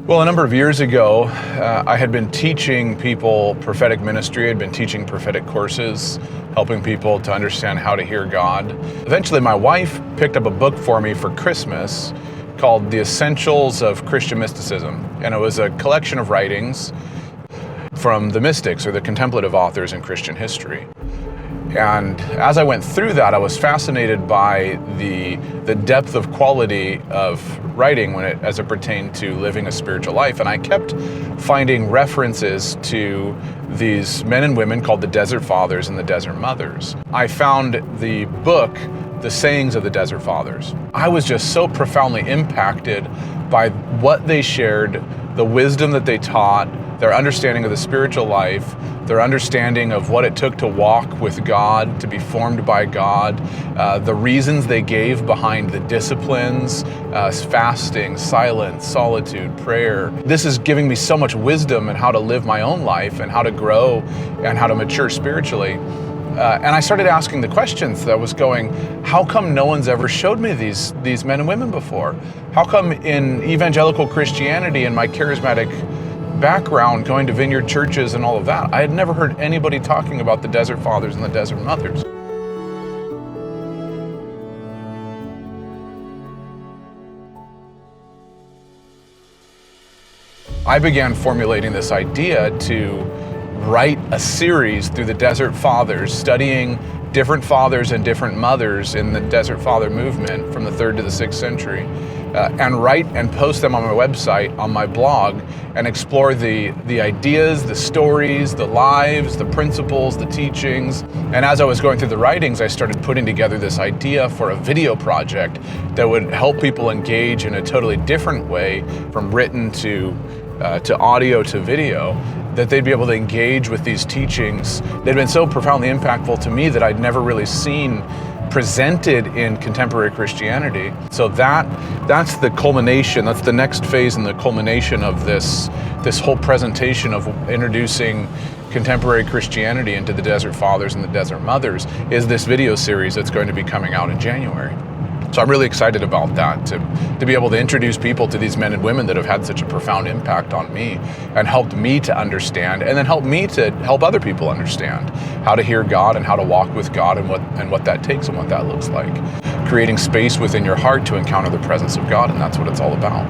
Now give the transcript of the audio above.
Well, a number of years ago, I had been teaching people prophetic ministry. I'd been teaching prophetic courses, helping people to understand how to hear God. Eventually, my wife picked up a book for me for Christmas called The Essentials of Christian Mysticism. And it was a collection of writings from the mystics or the contemplative authors in Christian history. And as I went through that, I was fascinated by the depth of quality of writing as it pertained to living a spiritual life. And I kept finding references to these men and women called the Desert Fathers and the Desert Mothers. I found the book, The Sayings of the Desert Fathers. I was just so profoundly impacted by what they shared, the wisdom that they taught, their understanding of the spiritual life, their understanding of what it took to walk with God, to be formed by God, the reasons they gave behind the disciplines, fasting, silence, solitude, prayer. This is giving me so much wisdom in how to live my own life and how to grow and how to mature spiritually. And I started asking the questions that I was going, how come no one's ever showed me these men and women before? How come in evangelical Christianity and my charismatic background, going to vineyard churches and all of that, I had never heard anybody talking about the Desert Fathers and the Desert Mothers. I began formulating this idea to write a series through the Desert Fathers, studying different fathers and different mothers in the Desert Father movement from the 3rd to the 6th century, and write and post them on my website, on my blog, and explore the ideas, the stories, the lives, the principles, the teachings. And as I was going through the writings, I started putting together this idea for a video project that would help people engage in a totally different way, from written to audio to video, that they'd be able to engage with these teachings. They'd been so profoundly impactful to me that I'd never really seen presented in contemporary Christianity. So that's the culmination, that's the next phase and the culmination of this whole presentation of introducing contemporary Christianity into the Desert Fathers and the Desert Mothers, is this video series that's going to be coming out in January. So I'm really excited about that, to be able to introduce people to these men and women that have had such a profound impact on me and helped me to understand, and then help me to help other people understand how to hear God and how to walk with God, and what that takes and what that looks like. Creating space within your heart to encounter the presence of God, and that's what it's all about.